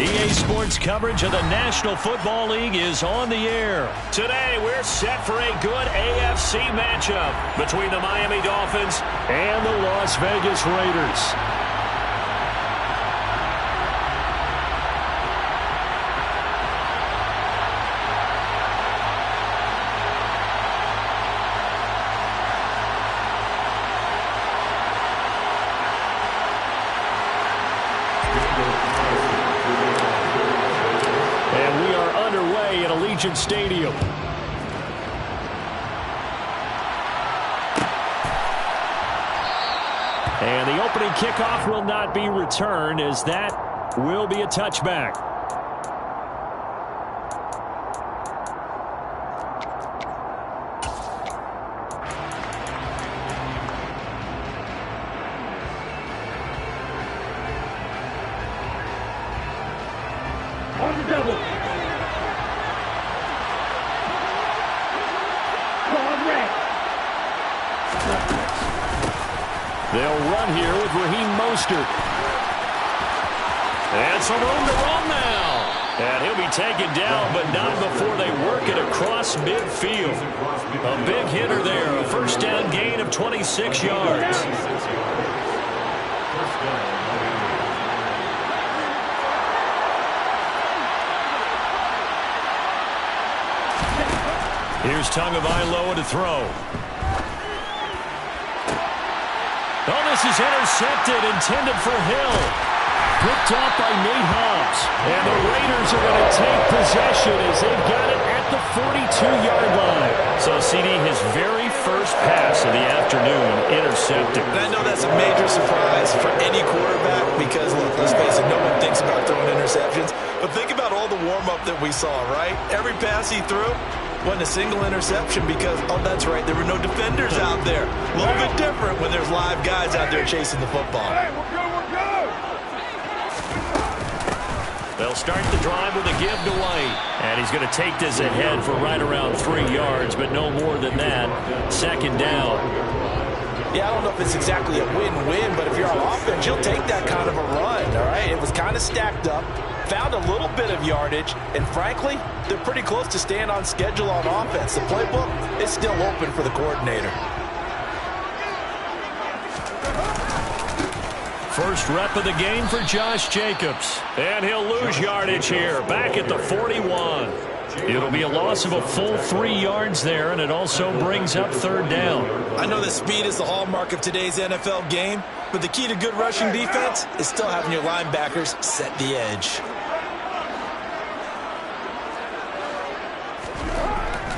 EA Sports coverage of the National Football League is on the air. Today, we're set for a good AFC matchup between the Miami Dolphins and the Las Vegas Raiders. Stadium. And the opening kickoff will not be returned, as that will be a touchback. On the double. They'll run here with Raheem Mostert. And some room to run now. And he'll be taken down, but not before they work it across midfield. A big hitter there. A first down gain of 26 yards. Here's Tagovailoa to throw. Oh, this is intercepted, intended for Hill. Picked off by Nate Hobbs. And the Raiders are going to take possession as they've got it at the 42-yard line. So, CD, his very first pass of the afternoon intercepted. And I know that's a major surprise for any quarterback because, look, let's face it, no one thinks about throwing interceptions. But think about all the warm-up that we saw, right? Every pass he threw wasn't a single interception because, oh, that's right, there were no defenders out there. A little bit different when there's live guys out there chasing the football. Hey, we're good, we're good. They'll start the drive with a give to White. And he's going to take this ahead for right around 3 yards, but no more than that. Second down. Yeah, I don't know if it's exactly a win-win, but if you're on offense, you'll take that kind of a run, all right? It was kind of stacked up, found a little bit of yardage, and frankly, they're pretty close to staying on schedule on offense. The playbook is still open for the coordinator. First rep of the game for Josh Jacobs. And he'll lose yardage here, back at the 41. It'll be a loss of a full 3 yards there, and it also brings up third down. I know that speed is the hallmark of today's NFL game, but the key to good rushing defense is still having your linebackers set the edge.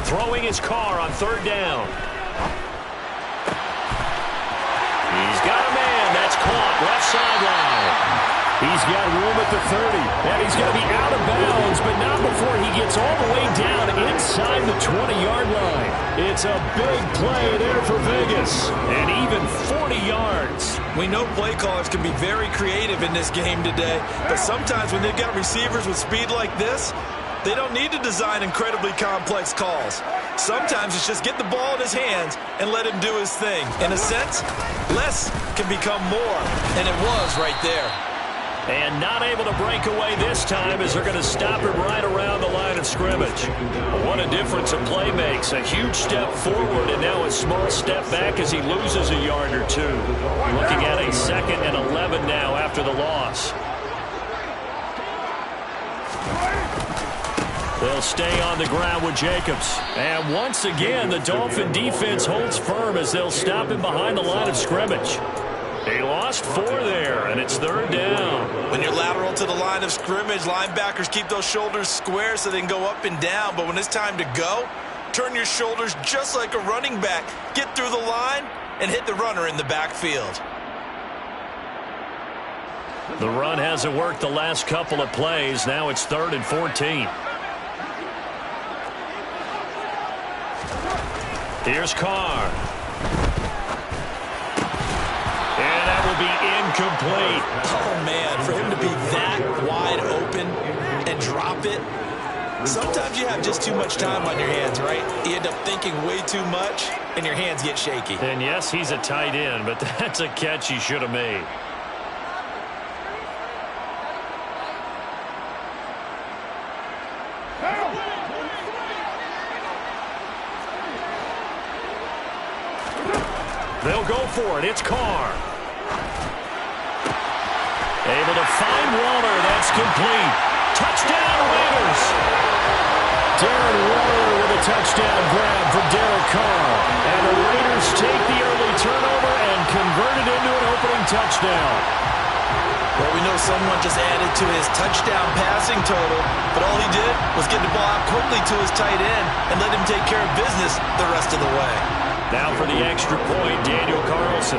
Throwing his car on third down. He's got a man. That's caught. Left sideline. He's got room at the 30. And he's going to be out of bounds, but not before he gets all the way down inside the 20-yard line. It's a big play there for Vegas. And even 40 yards. We know play callers can be very creative in this game today, but sometimes when they've got receivers with speed like this, they don't need to design incredibly complex calls. Sometimes it's just get the ball in his hands and let him do his thing. In a sense, less can become more, and it was right there. And not able to break away this time as they're going to stop him right around the line of scrimmage. What a difference a play makes. A huge step forward and now a small step back as he loses a yard or two. Looking at a 2nd and 11 now after the loss. They'll stay on the ground with Jacobs. And once again, the Dolphin defense holds firm as they'll stop him behind the line of scrimmage. They lost 4 there, and it's third down. When you're lateral to the line of scrimmage, linebackers keep those shoulders square so they can go up and down. But when it's time to go, turn your shoulders just like a running back. Get through the line and hit the runner in the backfield. The run hasn't worked the last couple of plays. Now it's 3rd and 14. Here's Carr. And that will be incomplete. Oh, man, for him to be that wide open and drop it. Sometimes you have just too much time on your hands, right? You end up thinking way too much, and your hands get shaky. And yes, he's a tight end, but that's a catch he should have made. They'll go for it. It's Carr. Able to find Waller. That's complete. Touchdown, Raiders. Darren Waller with a touchdown grab for Derek Carr. And the Raiders take the early turnover and convert it into an opening touchdown. Well, we know someone just added to his touchdown passing total, but all he did was get the ball out quickly to his tight end and let him take care of business the rest of the way. Now for the extra point, Daniel Carlson.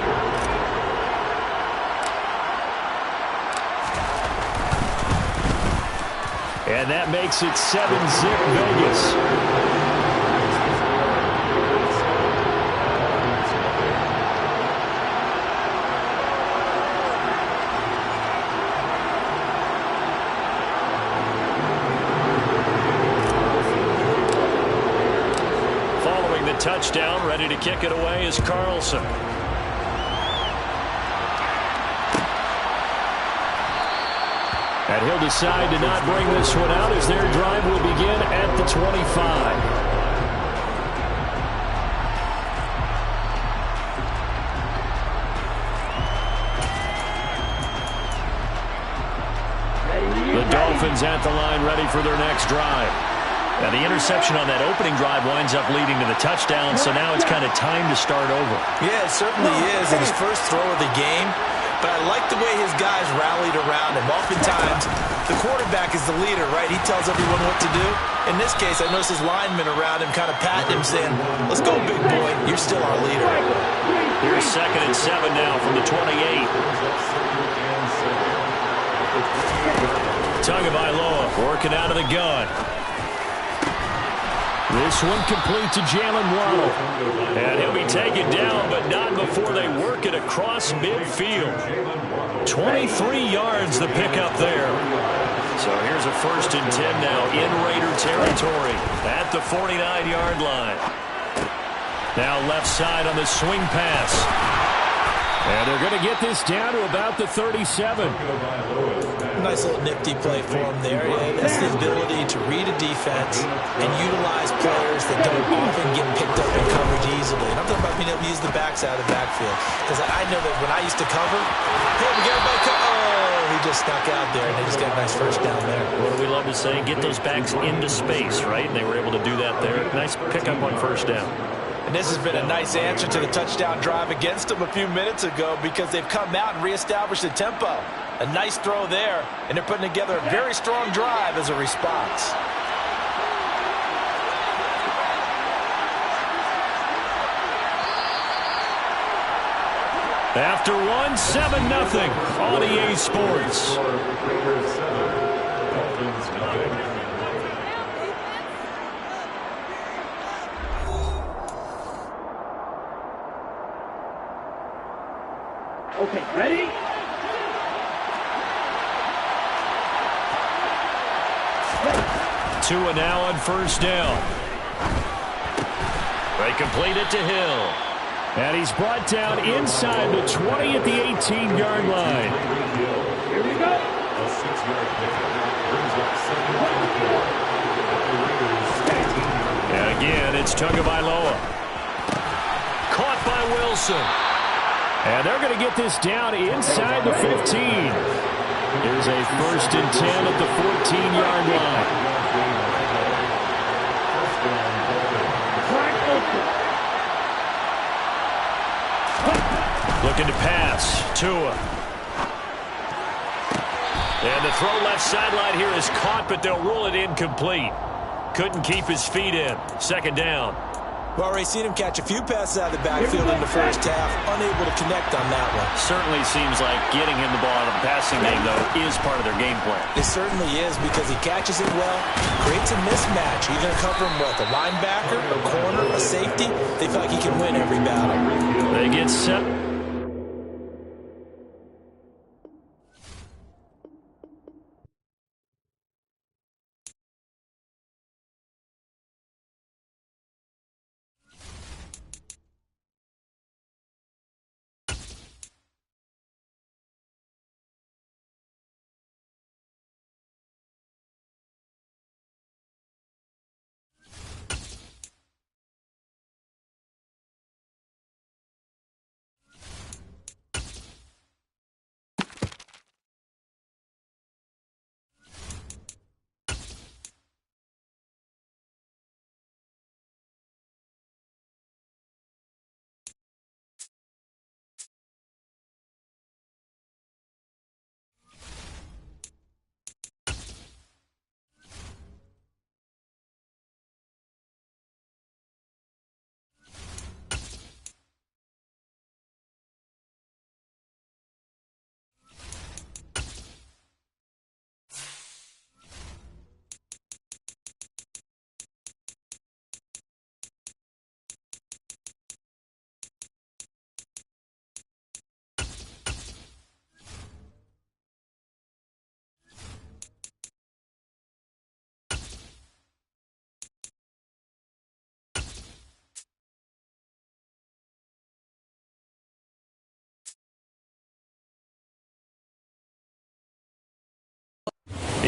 And that makes it 7-zip Vegas. Touchdown, ready to kick it away is Carlson. And he'll decide to not bring this one out as their drive will begin at the 25. The Dolphins at the line ready for their next drive. Now, the interception on that opening drive winds up leading to the touchdown, so now it's kind of time to start over. Yeah, it certainly is in his first throw of the game, but I like the way his guys rallied around him. Oftentimes, the quarterback is the leader, right? He tells everyone what to do. In this case, I noticed his linemen around him kind of patting him, saying, let's go, big boy. You're still our leader. Here's 2nd and 7 now from the 28. Tagovailoa working out of the gun. This one complete to Jalen Waddle. And he'll be taken down, but not before they work it across midfield. 23 yards the pickup there. So here's a 1st and 10 now in Raider territory at the 49-yard line. Now left side on the swing pass. And they're going to get this down to about the 37. Nice little nifty play for him there. Yeah, that's the ability to read a defense and utilize players that don't often get picked up in coverage easily. And I'm talking about being able to use the backside of the backfield. Because I know that when I used to cover, hey, we get everybody he just snuck out there, and they just got a nice first down there. What do we love to say? Get those backs into space, right? And they were able to do that there. Nice pickup on 1st down. And this has been a nice answer to the touchdown drive against them a few minutes ago because they've come out and reestablished the tempo. A nice throw there, and they're putting together a very strong drive as a response. After one, 7-0 on EA Sports. Okay, ready? Tua now on 1st down. They complete it to Hill. And he's brought down inside the 20 at the 18-yard line. Here we go. And again, it's Tagovailoa. Caught by Wilson. And they're going to get this down inside the 15. Here's a 1st and 10 at the 14-yard line. Looking to pass. Tua. And the throw left sideline here is caught, but they'll rule it incomplete. Couldn't keep his feet in. 2nd down. We've already seen him catch a few passes out of the backfield in the first half. Unable to connect on that one. Certainly seems like getting him the ball out of the passing game, though, is part of their game plan. It certainly is because he catches it well, creates a mismatch. You're going to cover him with a linebacker, a corner, a safety. They feel like he can win every battle. They get set.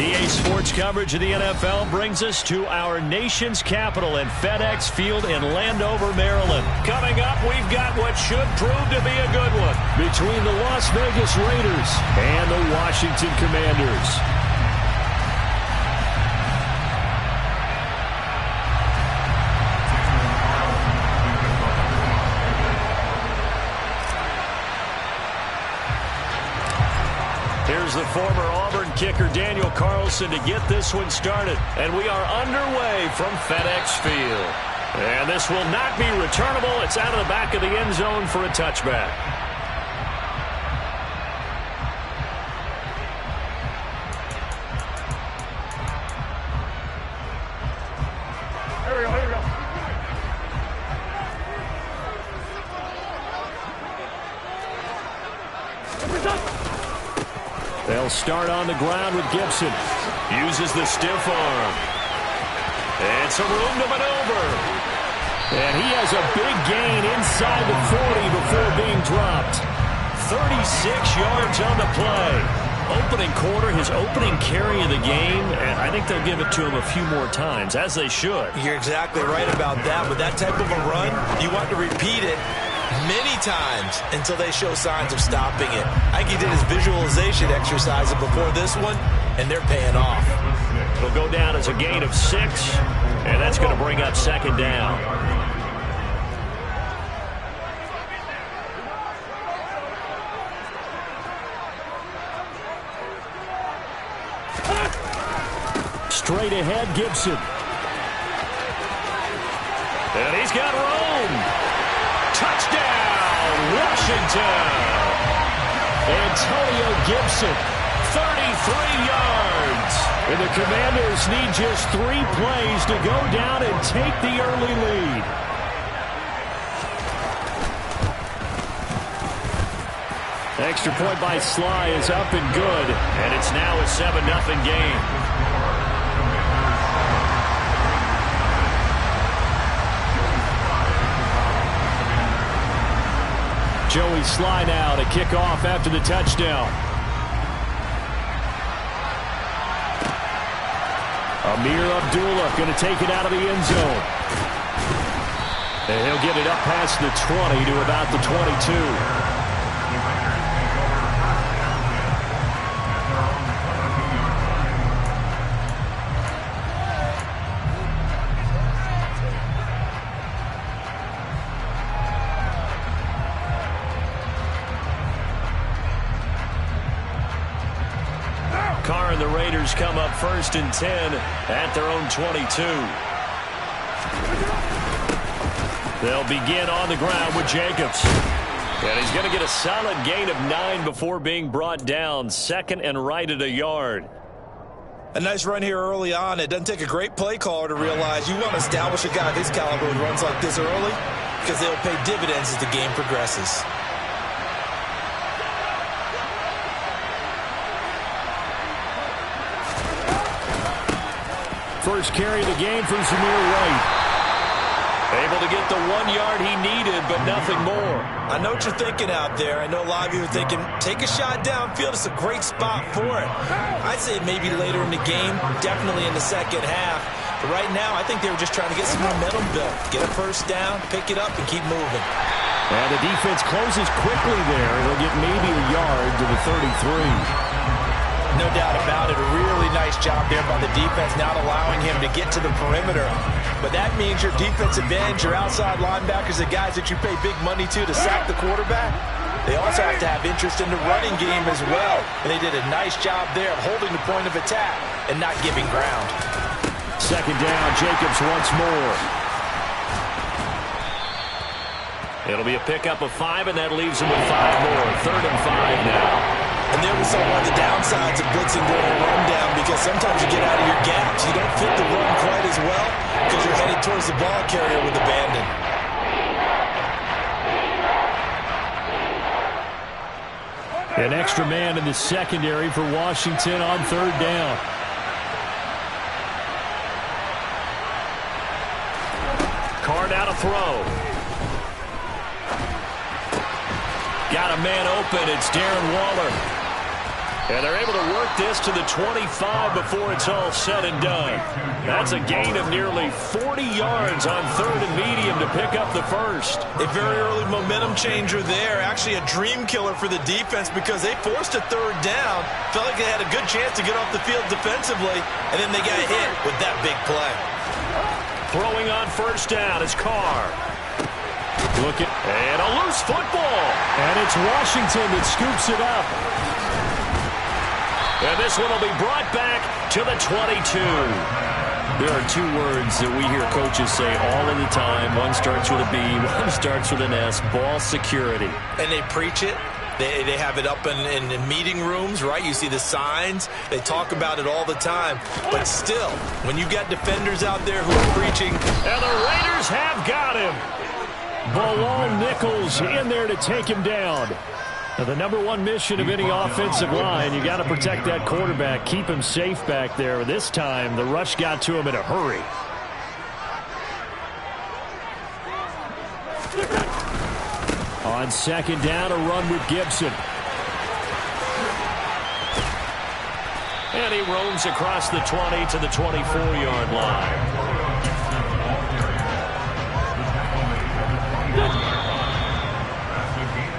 EA Sports coverage of the NFL brings us to our nation's capital in FedEx Field in Landover, Maryland. Coming up, we've got what should prove to be a good one between the Las Vegas Raiders and the Washington Commanders. Here's the former Auburn kicker Daniel Carlson to get this one started. And we are underway from FedEx Field. And this will not be returnable. It's out of the back of the end zone for a touchback. Here we go. They'll start on the ground with Gibson. Uses the stiff arm. And some room to maneuver. And he has a big gain inside the 40 before being dropped. 36 yards on the play. Opening quarter, his opening carry of the game, and I think they'll give it to him a few more times, as they should. You're exactly right about that. With that type of a run, you want to repeat it many times until they show signs of stopping it. I think he did his visualization exercises before this one, and they're paying off. It'll go down as a gain of 6, and that's going to bring up second down. Straight ahead, Gibson. And he's got room. Touchdown, Washington. Antonio Gibson, 33 yards. And the Commanders need just 3 plays to go down and take the early lead. Extra point by Sly is up and good, and it's now a 7-0 game. Joey Sly now to kick off after the touchdown. Amir Abdullah going to take it out of the end zone. And he'll get it up past the 20 to about the 22. Carr and the Raiders come up 1st and 10 at their own 22. They'll begin on the ground with Jacobs. And he's going to get a solid gain of 9 before being brought down. 2nd and right at a yard. A nice run here early on. It doesn't take a great play caller to realize you want to establish a guy of his caliber who runs like this early, because they'll pay dividends as the game progresses. First carry of the game for Zamir White. Able to get the 1 yard he needed, but nothing more. I know what you're thinking out there. I know a lot of you are thinking, take a shot downfield. It's a great spot for it. I'd say maybe later in the game, definitely in the second half. But right now, I think they were just trying to get some momentum built. Get a first down, pick it up, and keep moving. And the defense closes quickly there. They'll get maybe a yard to the 33. No doubt about it. A really nice job there by the defense, not allowing him to get to the perimeter. But that means your defensive ends, your outside linebackers, the guys that you pay big money to sack the quarterback, they also have to have interest in the running game as well. And they did a nice job there of holding the point of attack and not giving ground. Second down, Jacobs once more. It'll be a pickup of 5, and that leaves him with 5 more. 3rd and 5 now. And there we saw one of the downsides of blitzing during a rundown, because sometimes you get out of your gaps. You don't fit the run quite as well because you're headed towards the ball carrier with abandon. An extra man in the secondary for Washington on 3rd down. Carr out to throw. Got a man open. It's Darren Waller. And they're able to work this to the 25 before it's all said and done. That's a gain of nearly 40 yards on third and medium to pick up the first. A very early momentum changer there. Actually a dream killer for the defense because they forced a third down. Felt like they had a good chance to get off the field defensively, and then they got hit with that big play. Throwing on first down is Carr. And a loose football. And it's Washington that scoops it up. And this one will be brought back to the 22. There are two words that we hear coaches say all of the time. One starts with a B, one starts with an S, ball security. And they preach it. They have it up in meeting rooms, right? You see the signs. They talk about it all the time. But still, when you got defenders out there who are preaching. And the Raiders have got him. Bilal Nichols in there to take him down. Now, the number one mission of any offensive line, you got to protect that quarterback, keep him safe back there. This time, the rush got to him in a hurry. On second down, a run with Gibson. And he roams across the 20 to the 24-yard line.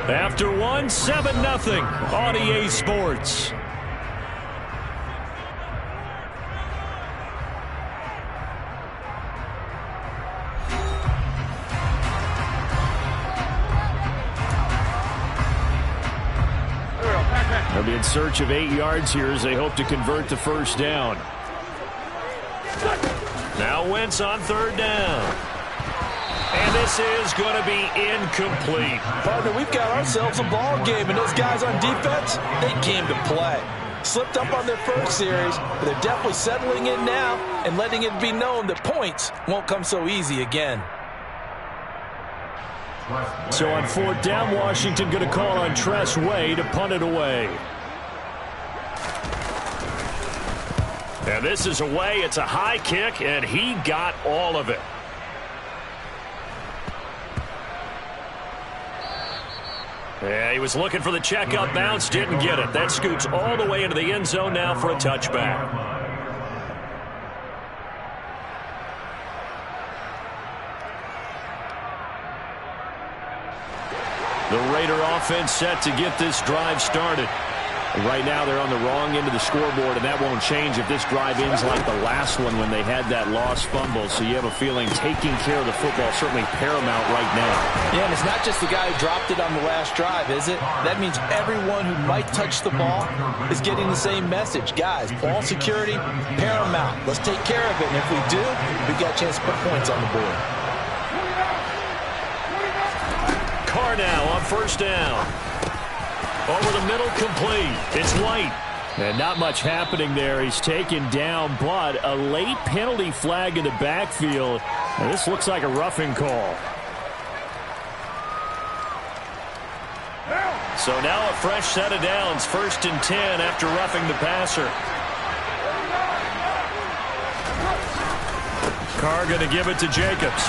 After one, 7-0 on EA Sports. They'll be in search of 8 yards here as they hope to convert the first down. Now Wentz on third down. And this is going to be incomplete. Partner, we've got ourselves a ball game, and those guys on defense, they came to play. Slipped up on their first series, but they're definitely settling in now and letting it be known that points won't come so easy again. So on fourth down, Washington going to call on Tress Way to punt it away. And this is away. It's a high kick, and he got all of it. Yeah, he was looking for the check-up bounce, didn't get it. That scoots all the way into the end zone now for a touchback. The Raider offense set to get this drive started. Right now they're on the wrong end of the scoreboard, and that won't change if this drive ends like the last one when they had that lost fumble. So you have a feeling taking care of the football is certainly paramount right now. Yeah, and it's not just the guy who dropped it on the last drive, is it? That means everyone who might touch the ball is getting the same message. Guys, ball security, paramount. Let's take care of it, and if we do, we've got a chance to put points on the board. Carr now on first down. Over the middle, complete. It's White. And not much happening there. He's taken down, but a late penalty flag in the backfield. And this looks like a roughing call. So now a fresh set of downs. 1st and 10 after roughing the passer. Carr going to give it to Jacobs.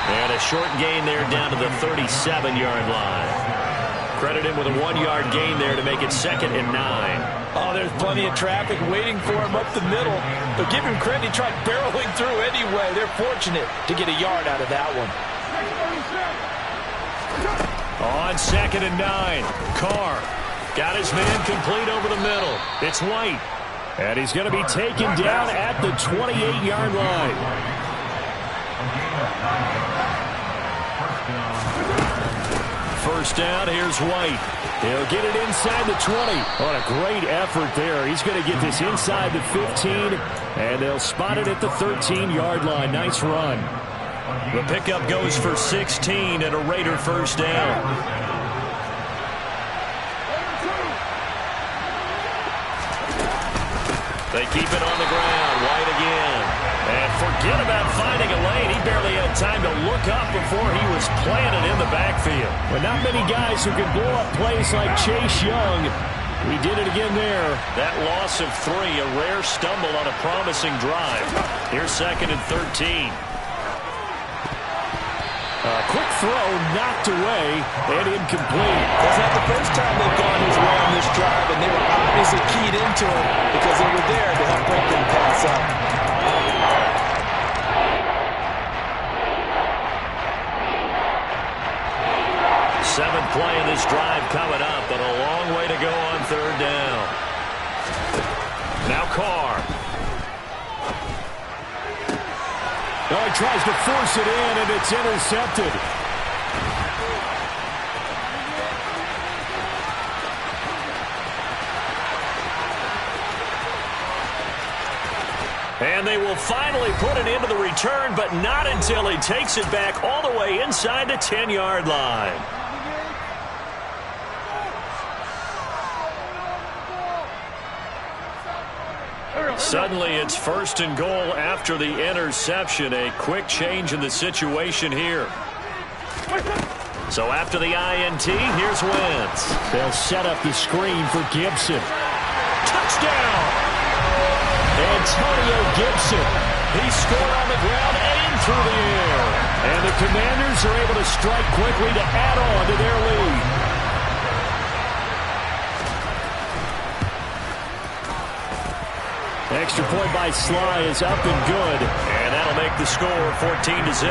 And a short gain there down to the 37-yard line. Credit him with a 1-yard gain there to make it 2nd and 9. Oh, there's plenty of traffic waiting for him up the middle. But give him credit, he tried barreling through anyway. They're fortunate to get a yard out of that one. On 2nd and 9, Carr got his man complete over the middle. It's White. And he's going to be taken down at the 28-yard line. First down, here's White. He'll get it inside the 20. On a great effort there. He's going to get this inside the 15, and they'll spot it at the 13-yard line. Nice run. The pickup goes for 16 and a Raider first down. They keep it on the ground. White again. And forget about finding a lane. He barely had time to look up before he was planted in the backfield. But not many guys who can blow up plays like Chase Young. He did it again there. That loss of 3, a rare stumble on a promising drive. Here's 2nd and 13. Quick throw, knocked away, and incomplete. That's not the first time they've gone his way on this drive, and they were obviously keyed into it because they were there to help break them pass up. Seventh play of this drive coming up, but a long way to go on third down. Now Carr. Oh, he tries to force it in, and it's intercepted. And they will finally put it into the return, but not until he takes it back all the way inside the 10-yard line. Suddenly, it's first and goal after the interception. A quick change in the situation here. So after the INT, here's Wentz. They'll set up the screen for Gibson. Touchdown! Antonio Gibson. He scored on the ground and through the air. And the Commanders are able to strike quickly to add on to their lead. Extra point by Sly is up and good, and that'll make the score 14-0.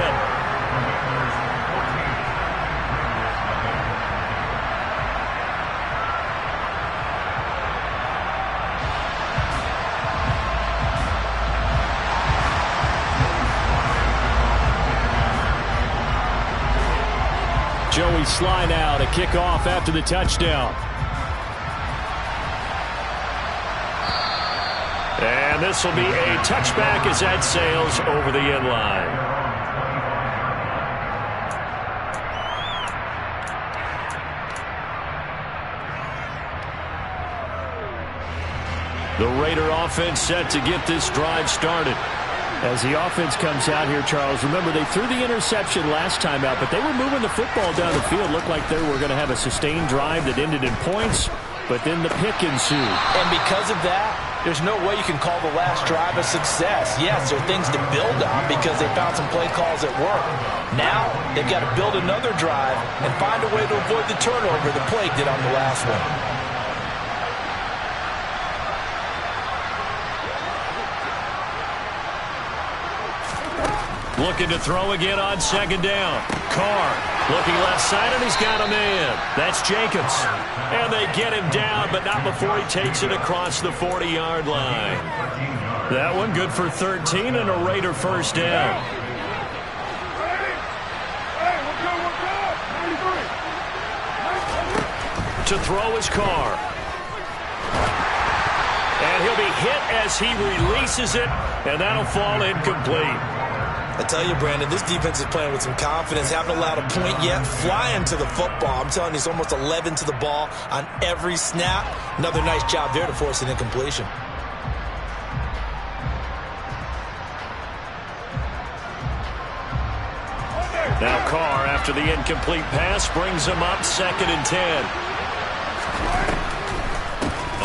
Joey Sly now to kick off after the touchdown. And this will be a touchback as that sails over the end line. The Raider offense set to get this drive started. As the offense comes out here, Charles, remember they threw the interception last time out, but they were moving the football down the field. Looked like they were going to have a sustained drive that ended in points, but then the pick ensued. And because of that, there's no way you can call the last drive a success. Yes, there are things to build on because they found some play calls that work. Now, they've got to build another drive and find a way to avoid the turnover the play did on the last one. Looking to throw again on second down. Carr looking left side, and he's got a man. That's Jacobs. And they get him down, but not before he takes it across the 40-yard line. That one good for 13 and a Raider first down. To throw is Carr. And he'll be hit as he releases it, and that'll fall incomplete. I tell you, Brandon, this defense is playing with some confidence. Haven't allowed a point yet. Flying to the football. I'm telling you, it's almost 11 to the ball on every snap. Another nice job there to force an incompletion. Now Carr, after the incomplete pass, brings him up 2nd and 10.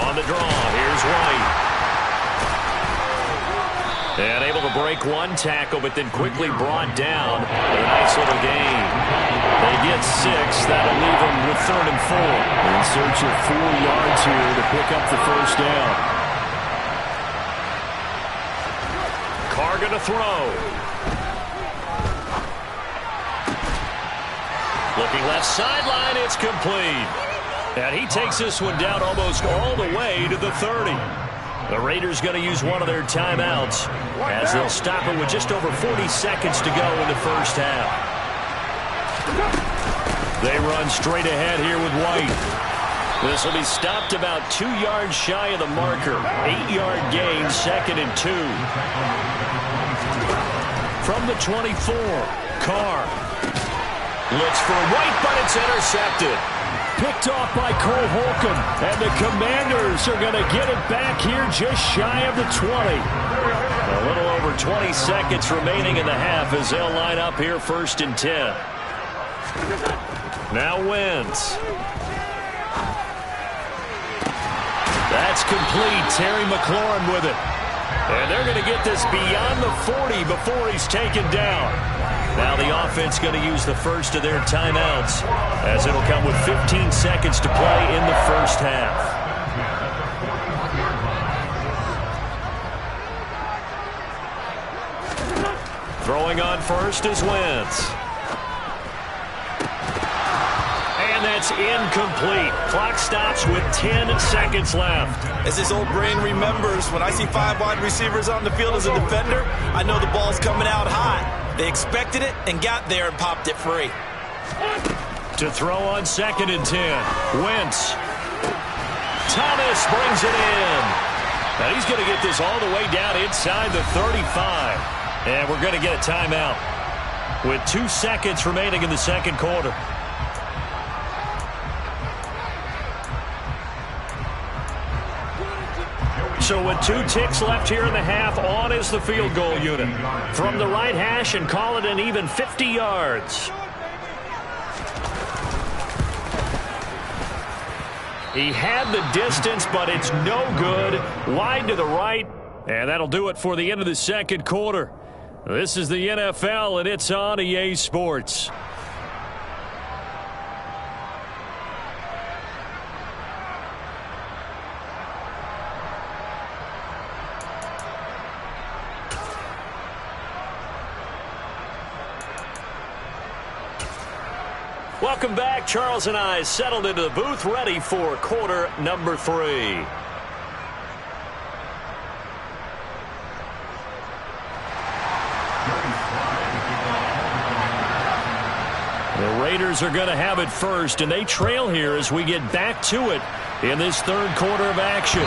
On the draw, here's White. And able to break one tackle, but then quickly brought down. A nice little gain. They get 6. That'll leave them with 3rd and 4. In search of 4 yards here to pick up the first down. Carr going to throw. Looking left sideline, it's complete. And he takes this one down almost all the way to the 30. The Raiders going to use one of their timeouts as they'll stop it with just over 40 seconds to go in the first half. They run straight ahead here with White. This will be stopped about 2 yards shy of the marker. 8-yard gain, 2nd and 2. From the 24, Carr looks for White, but it's intercepted. Picked off by Cole Holcomb, and the Commanders are going to get it back here just shy of the 20. A little over 20 seconds remaining in the half as they'll line up here 1st and 10. Now Wentz. That's complete. Terry McLaurin with it. And they're going to get this beyond the 40 before he's taken down. Now the offense going to use the first of their timeouts, as it'll come with 15 seconds to play in the first half. Throwing on first is Wentz. And that's incomplete. Clock stops with 10 seconds left. As his old brain remembers, when I see 5 wide receivers on the field as a defender, I know the ball's coming out hot. They expected it and got there and popped it free. To throw on 2nd and 10. Wentz. Thomas brings it in. Now he's going to get this all the way down inside the 35. And we're going to get a timeout with 2 seconds remaining in the second quarter. So with 2 ticks left here in the half, on is the field goal unit. From the right hash and call it an even 50 yards. He had the distance, but it's no good. Wide to the right, and that'll do it for the end of the second quarter. This is the NFL, and it's on EA Sports. Welcome back. Charles and I settled into the booth, ready for quarter number 3. The Raiders are going to have it first, and they trail here as we get back to it in this third quarter of action.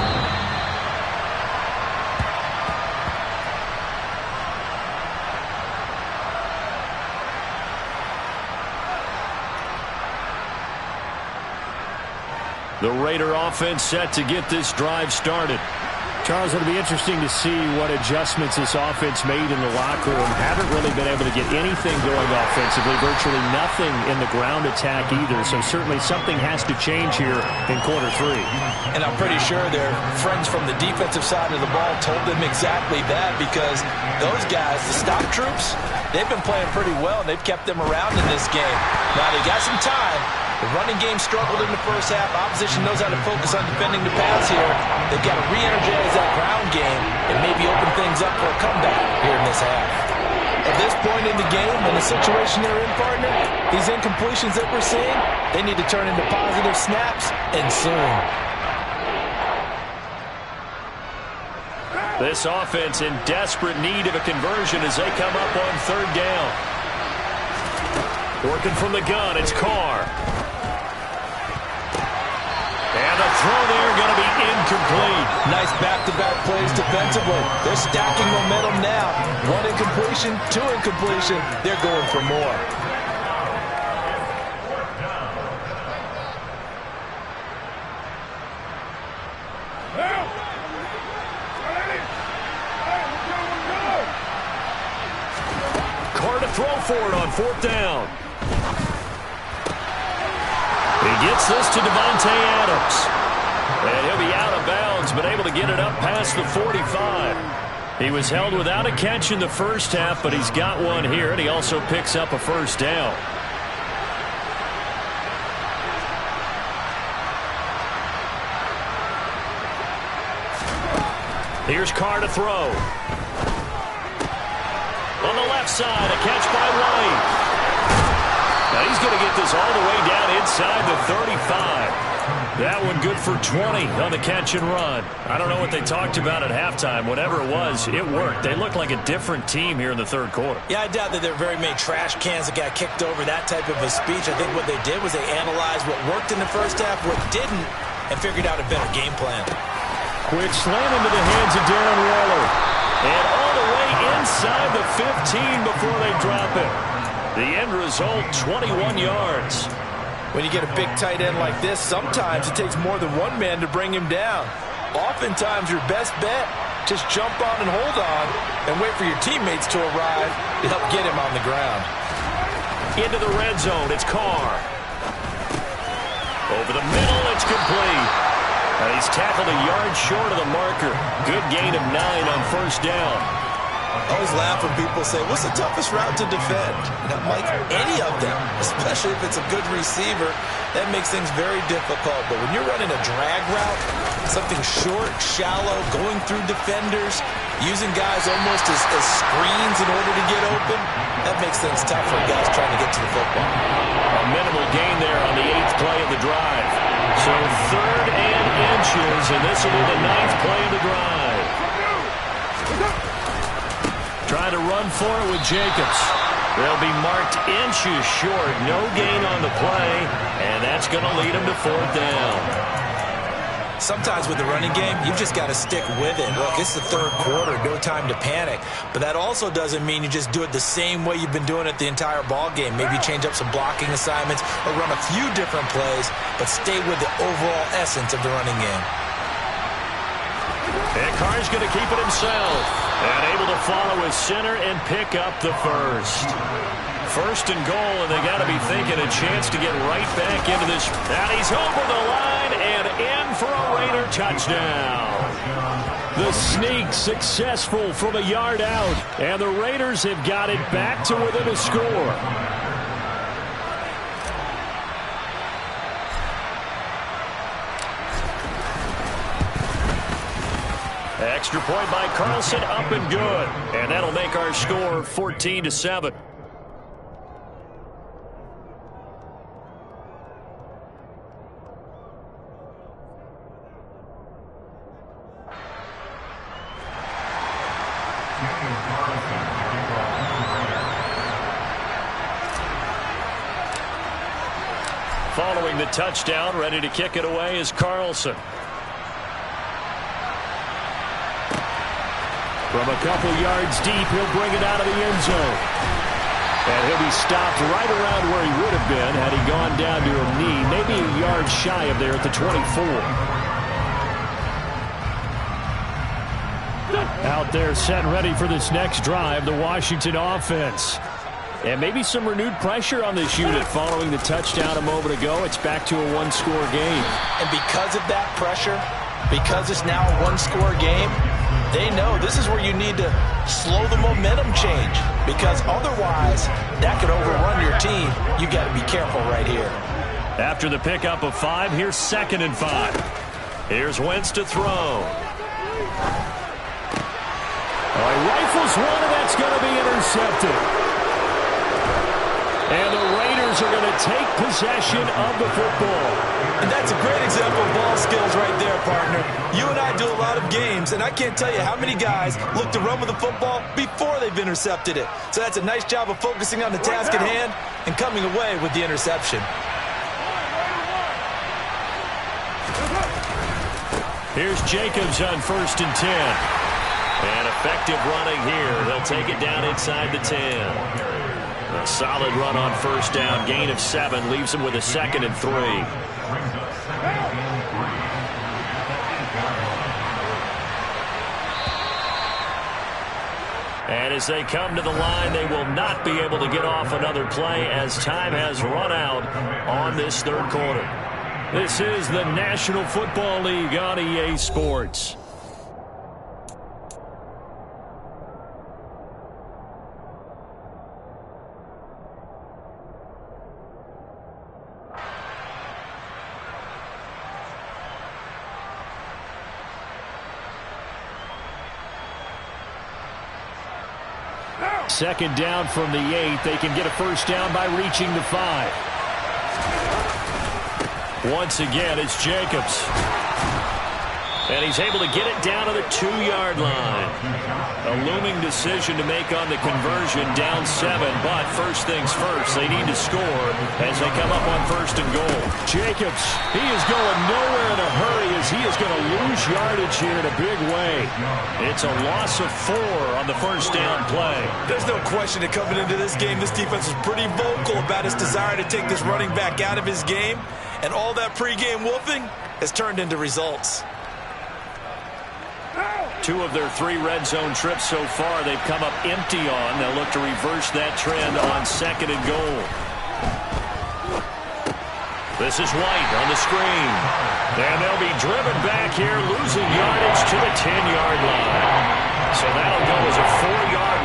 The Raider offense set to get this drive started. Charles, it'll be interesting to see what adjustments this offense made in the locker room. Haven't really been able to get anything going offensively, virtually nothing in the ground attack either. So certainly something has to change here in quarter 3. And I'm pretty sure their friends from the defensive side of the ball told them exactly that, because those guys, the stock troops, they've been playing pretty well, and they've kept them around in this game. Now they got some time. The running game struggled in the first half. Opposition knows how to focus on defending the pass here. They've got to re-energize that ground game and maybe open things up for a comeback here in this half. At this point in the game, in the situation they're in, partner, these incompletions that we're seeing, they need to turn into positive snaps, and soon. This offense in desperate need of a conversion as they come up on 3rd down. Working from the gun, it's Carr. And the throw there going to be incomplete. Nice back-to-back plays defensively. They're stacking momentum now. 1 incompletion, 2 incompletion. They're going for more. Carr to throw for it on 4th down. He gets this to Devontae Adams. And he'll be out of bounds, but able to get it up past the 45. He was held without a catch in the first half, but he's got one here, and he also picks up a 1st down. Here's Carr to throw. On the left side, a catch by White. Now he's going to get this all the way down inside the 35. That one good for 20 on the catch and run. I don't know what they talked about at halftime. Whatever it was, it worked. They look like a different team here in the 3rd quarter. Yeah, I doubt that there are very many trash cans that got kicked over, that type of a speech. I think what they did was they analyzed what worked in the first half, what didn't, and figured out a better game plan. Quick slam into the hands of Darren Waller. And all the way inside the 15 before they drop it. The end result, 21 yards. When you get a big tight end like this, sometimes it takes more than one man to bring him down. Oftentimes, your best bet, just jump on and hold on and wait for your teammates to arrive to help get him on the ground. Into the red zone, it's Carr. Over the middle, it's complete. And he's tackled a yard short of the marker. Good gain of 9 on 1st down. I always laugh when people say, what's the toughest route to defend? And I'm like, any of them, especially if it's a good receiver. That makes things very difficult. But when you're running a drag route, something short, shallow, going through defenders, using guys almost as screens in order to get open, that makes things tough for guys trying to get to the football. A minimal gain there on the 8th play of the drive. So 3rd and inches, and this will be the 9th play of the drive. Trying to run for it with Jacobs. They'll be marked inches short. No gain on the play, and that's going to lead them to 4th down. Sometimes with the running game, you've just got to stick with it. Look, it's the 3rd quarter, no time to panic. But that also doesn't mean you just do it the same way you've been doing it the entire ball game. Maybe change up some blocking assignments or run a few different plays, but stay with the overall essence of the running game. And Carr's going to keep it himself. And able to follow his center and pick up the first. 1st and goal, and they got to be thinking a chance to get right back into this. And he's over the line and in for a Raider touchdown. The sneak successful from a yard out, and the Raiders have got it back to within a score. Extra point by Carlson, up and good. And that'll make our score 14-7. Following the touchdown, ready to kick it away is Carlson. From a couple yards deep, he'll bring it out of the end zone. And he'll be stopped right around where he would have been had he gone down to a knee, maybe a yard shy of there at the 24. Out there set and ready for this next drive, the Washington offense. And maybe some renewed pressure on this unit following the touchdown a moment ago. It's back to a one-score game. And because of that pressure, because it's now a one-score game, they know this is where you need to slow the momentum change, because otherwise that could overrun your team. You got to be careful right here. After the pickup of 5, here's 2nd and 5. Here's Wentz to throw. He rifles one, and that's going to be intercepted. And the Raiders are going to take possession of the football. And that's a great example of ball skills right there, partner. You and I do a lot of games, and I can't tell you how many guys look to run with the football before they've intercepted it. So that's a nice job of focusing on the task at hand and coming away with the interception. Here's Jacobs on 1st and 10. And effective running here. They'll take it down inside the 10. A solid run on 1st down. Gain of 7 leaves him with a 2nd and 3. And as they come to the line, they will not be able to get off another play as time has run out on this 3rd quarter. This is the National Football League on EA Sports. Second down from the 8. They can get a 1st down by reaching the 5. Once again, it's Jacobs. And he's able to get it down to the 2-yard line. A looming decision to make on the conversion, down 7. But first things first, they need to score as they come up on 1st and goal. Jacobs, he is going nowhere in a hurry as he is going to lose yardage here in a big way. It's a loss of 4 on the 1st down play. There's no question that coming into this game, this defense was pretty vocal about his desire to take this running back out of his game. And all that pregame wolfing has turned into results. 2 of their 3 red zone trips so far they've come up empty on. They'll look to reverse that trend on 2nd and goal. This is White on the screen. And they'll be driven back here, losing yardage to the 10-yard line. So that'll go as a 4-yard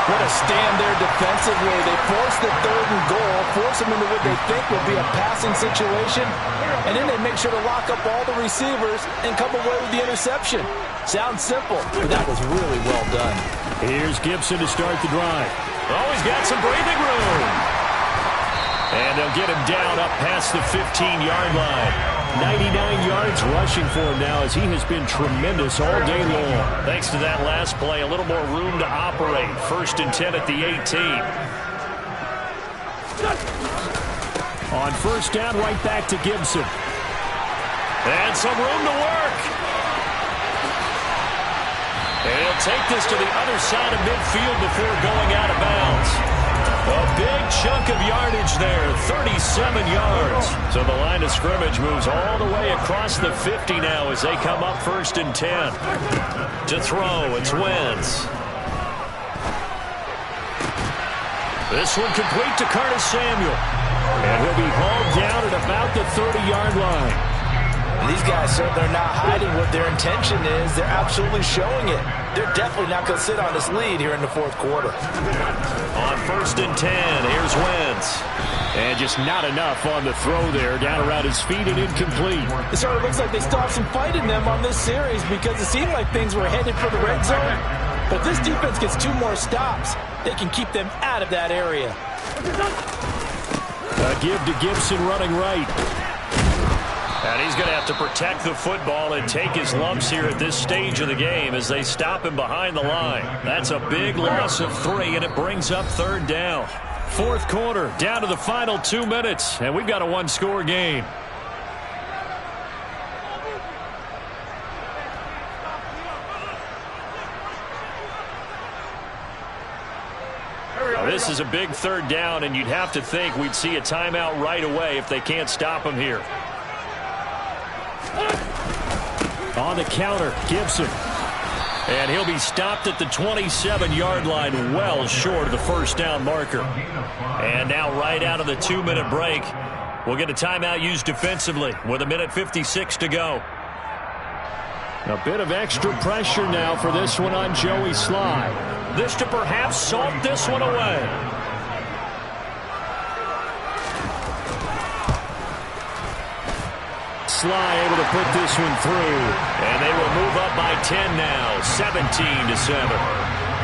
What a stand there defensively. They force the 3rd and goal, force them into what they think will be a passing situation, and then they make sure to lock up all the receivers and come away with the interception. Sounds simple, but that was really well done. Here's Gibson to start the drive. Oh, he's got some breathing room. And they'll get him down up past the 15-yard line. 99 yards rushing for him now as he has been tremendous all day long. Thanks to that last play, a little more room to operate. 1st and 10 at the 18. On 1st down, right back to Gibson. And some room to work. And he'll take this to the other side of midfield before going out of bounds. A big chunk of yardage there, 37 yards. So the line of scrimmage moves all the way across the 50 now as they come up 1st and 10. To throw, it's Wentz. This one complete to Curtis Samuel. And he'll be hauled down at about the 30-yard line. These guys certainly are not hiding what their intention is. They're absolutely showing it. They're definitely not going to sit on this lead here in the 4th quarter. On 1st and 10, here's Wentz. And just not enough on the throw there. Down around his feet and incomplete. It sort of looks like they still have some fight in them on this series because it seemed like things were headed for the red zone. But if this defense gets 2 more stops, they can keep them out of that area. A give to Gibson running right. And he's going to have to protect the football and take his lumps here at this stage of the game as they stop him behind the line. That's a big loss of 3, and it brings up 3rd down. 4th quarter, down to the final 2 minutes, and we've got a 1-score game. This is a big 3rd down, and you'd have to think we'd see a timeout right away if they can't stop him here. On the counter, Gibson. And he'll be stopped at the 27-yard line, well short of the 1st down marker. And now right out of the 2-minute break, we'll get a timeout used defensively with 1:56 to go. A bit of extra pressure now for this one on Joey Sly. This to perhaps salt this one away. Sly able to put this one through. And they will move up by 10 now, 17-7.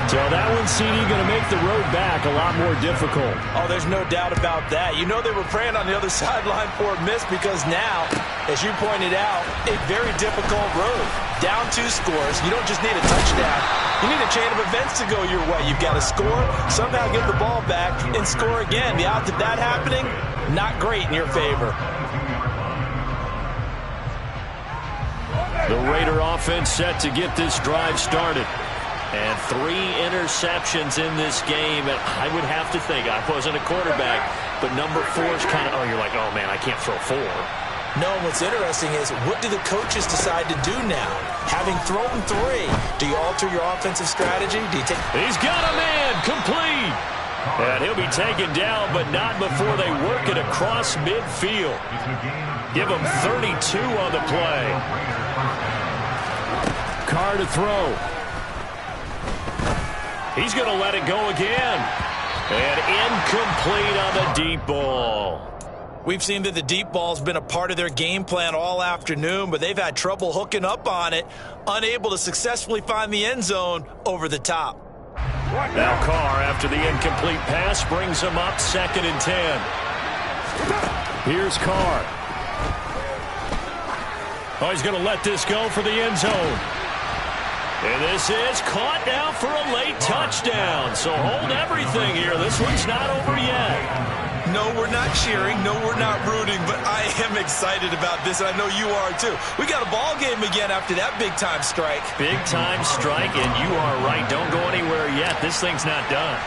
So that one, CD, going to make the road back a lot more difficult. Oh, there's no doubt about that. You know they were praying on the other sideline for a miss because now, as you pointed out, a very difficult road. Down 2 scores. You don't just need a touchdown. You need a chain of events to go your way. You've got to score, somehow get the ball back, and score again. The odds of that happening, not great in your favor. The Raider offense set to get this drive started. And 3 interceptions in this game. And I would have to think, I wasn't a quarterback, but number 4 is kind of, oh, you're like, oh, man, I can't throw 4. No, what's interesting is what do the coaches decide to do now? Having thrown 3, do you alter your offensive strategy? Do you take? He's got a man, complete. And he'll be taken down, but not before they work it across midfield. Give him 32 on the play. Carr to throw. He's going to let it go again. And incomplete on the deep ball. We've seen that the deep ball's been a part of their game plan all afternoon, but they've had trouble hooking up on it, unable to successfully find the end zone over the top. Now Carr, after the incomplete pass, brings him up 2nd and 10. Here's Carr. Oh, he's going to let this go for the end zone. And this is caught now for a late touchdown. So hold everything here. This one's not over yet. No, we're not cheering. No, we're not rooting. But I am excited about this, and I know you are too. We got a ball game again after that big-time strike. Big-time strike, and you are right. Don't go anywhere yet. This thing's not done.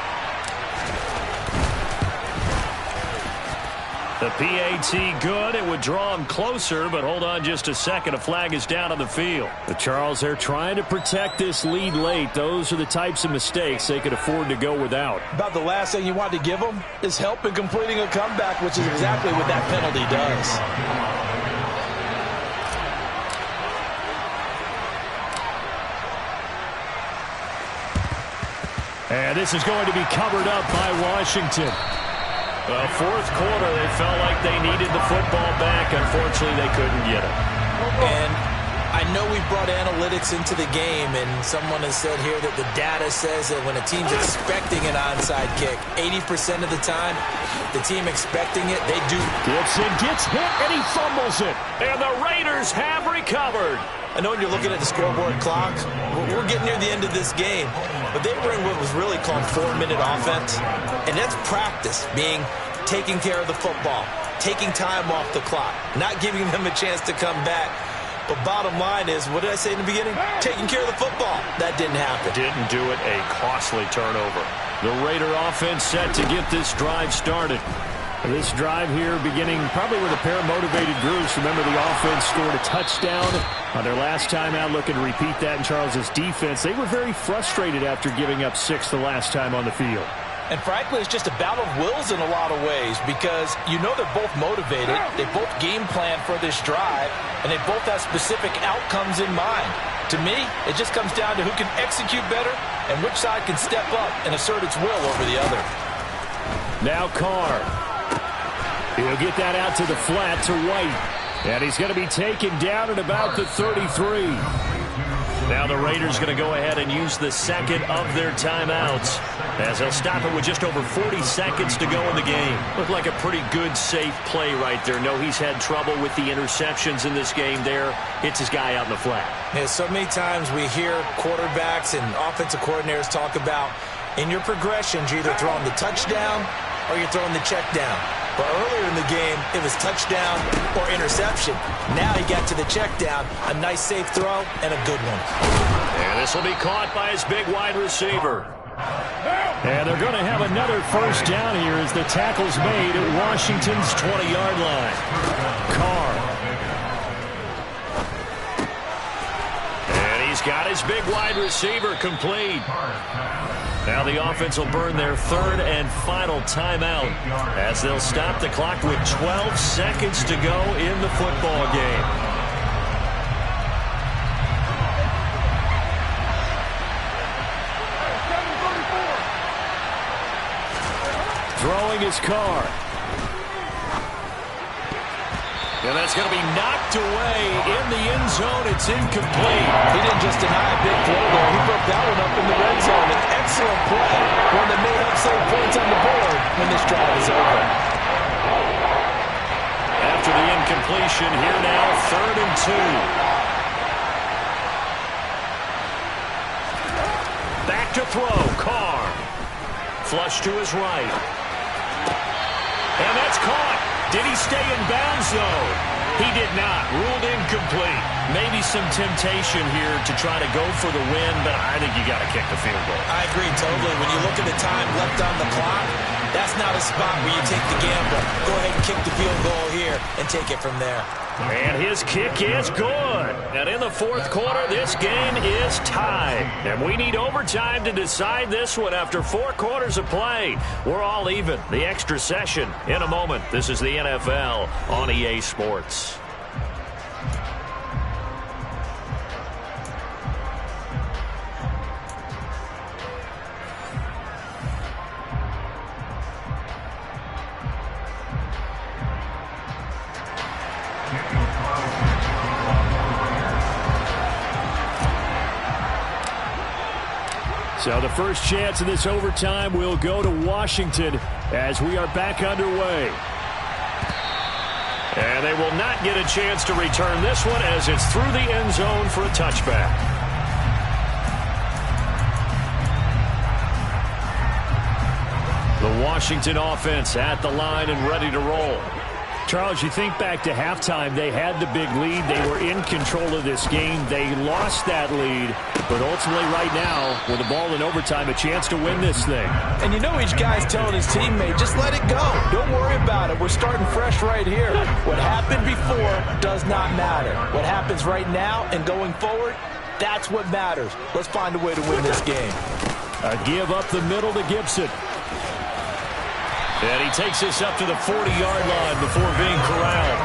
The PAT good. It would draw him closer, but hold on just a second. A flag is down on the field. The Charles, they're trying to protect this lead late. Those are the types of mistakes they could afford to go without. About the last thing you want to give them is help in completing a comeback, which is exactly what that penalty does. And this is going to be covered up by Washington. Well, fourth quarter, they felt like they needed the football back. Unfortunately, they couldn't get it. And I know we brought analytics into the game, and someone has said here that the data says that when a team's expecting an onside kick, 80% of the time, the team expecting it, they do. Gibson gets hit, and he fumbles it. And the Raiders have recovered. I know when you're looking at the scoreboard clock, we're getting near the end of this game, but they were in what was really called 4-minute offense, and that's practice, being taking care of the football, taking time off the clock, not giving them a chance to come back. But bottom line is, what did I say in the beginning? Taking care of the football. That didn't happen. Didn't do it. A costly turnover. The Raider offense set to get this drive started. This drive here beginning probably with a pair of motivated groups. Remember, the offense scored a touchdown on their last time out, looking to repeat that in Charles's defense. They were very frustrated after giving up 6 the last time on the field. And frankly, it's just a battle of wills in a lot of ways, because you know they're both motivated, they both game plan for this drive, and they both have specific outcomes in mind. To me, it just comes down to who can execute better and which side can step up and assert its will over the other. Now Carr. He'll get that out to the flat to White. And he's going to be taken down at about the 33. Now the Raiders going to go ahead and use the second of their timeouts, as they'll stop it with just over 40 seconds to go in the game. Looked like a pretty good, safe play right there. No, he's had trouble with the interceptions in this game there. Hits his guy out in the flat. Yeah, so many times we hear quarterbacks and offensive coordinators talk about, in your progressions, you're either throwing the touchdown or you're throwing the check down. But earlier in the game, it was touchdown or interception. Now he got to the check down. A nice safe throw and a good one. And this will be caught by his big wide receiver. And they're going to have another first down here as the tackle's made at Washington's 20-yard line. Carr. And he's got his big wide receiver complete. Now the offense will burn their third and final timeout as they'll stop the clock with 12 seconds to go in the football game. Throwing his Carr. And that's going to be knocked away in the end zone. It's incomplete. He didn't just deny a big throw there. He broke that one up in the red zone. An excellent play. One that may have some points on the board when this drive is over. After the incompletion, here now, 3rd and 2. Back to throw. Carr. Flush to his right. And that's caught. Did he stay in bounds, though? He did not. Ruled incomplete. Maybe some temptation here to try to go for the win, but I think you got to kick the field goal. I agree totally. When you look at the time left on the clock, that's not a spot where you take the gamble. Go ahead and kick the field goal here and take it from there. And his kick is good. And in the fourth quarter, this game is tied. And we need overtime to decide this one after 4 quarters of play. We're all even. The extra session in a moment. This is the NFL on EA Sports. So the first chance of this overtime will go to Washington as we are back underway. And they will not get a chance to return this one as it's through the end zone for a touchback. The Washington offense at the line and ready to roll. Charles, you think back to halftime, they had the big lead. They were in control of this game. They lost that lead, but ultimately right now, with the ball in overtime, a chance to win this thing. And you know each guy's telling his teammate, just let it go. Don't worry about it. We're starting fresh right here. What happened before does not matter. What happens right now and going forward, that's what matters. Let's find a way to win this game. A give up the middle to Gibson. And he takes this up to the 40-yard line before being corralled.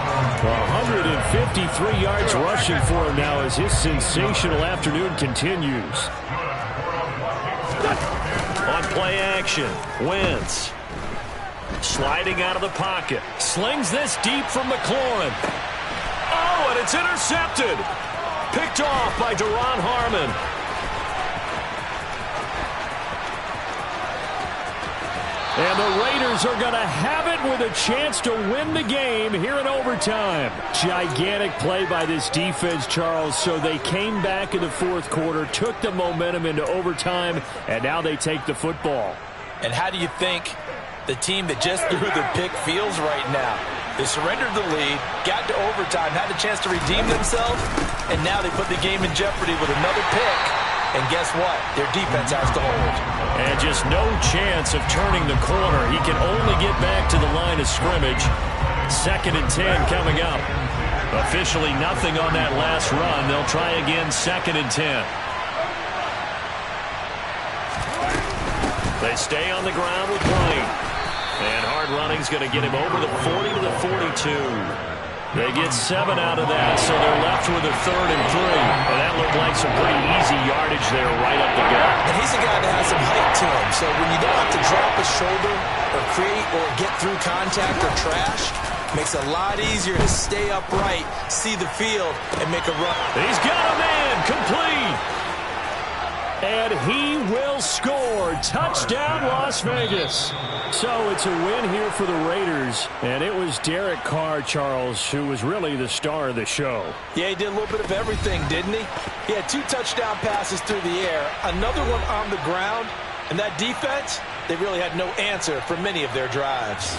153 yards rushing for him now as his sensational afternoon continues. On Play action. Wentz. Sliding out of the pocket. Slings this deep from McLaurin. Oh, and it's intercepted. Picked off by Duron Harmon. And the Raiders are going to have it with a chance to win the game here in overtime. Gigantic play by this defense, Charles. So they came back in the fourth quarter, took the momentum into overtime, and now they take the football. And how do you think the team that just threw the pick feels right now? They surrendered the lead, got to overtime, had a chance to redeem themselves, and now they put the game in jeopardy with another pick. And guess what? Their defense has to hold. And just no chance of turning the corner. He can only get back to the line of scrimmage. 2nd and 10 coming up. Officially nothing on that last run. They'll try again 2nd and 10. They stay on the ground with Blaine. And hard running's going to get him over the 40 to the 42. They get 7 out of that, so they're left with a 3rd and 3. And that looked like some pretty easy yardage there right up the gut. And he's a guy that has some height to him, so when you don't have to drop a shoulder or create or get through contact or trash, makes it a lot easier to stay upright, see the field, and make a run. He's got a man, complete. And he will score. Touchdown, Las Vegas. So it's a win here for the Raiders. And it was Derek Carr, Charles, who was really the star of the show. Yeah, he did a little bit of everything, didn't he? He had 2 touchdown passes through the air, another one on the ground. And that defense, they really had no answer for many of their drives.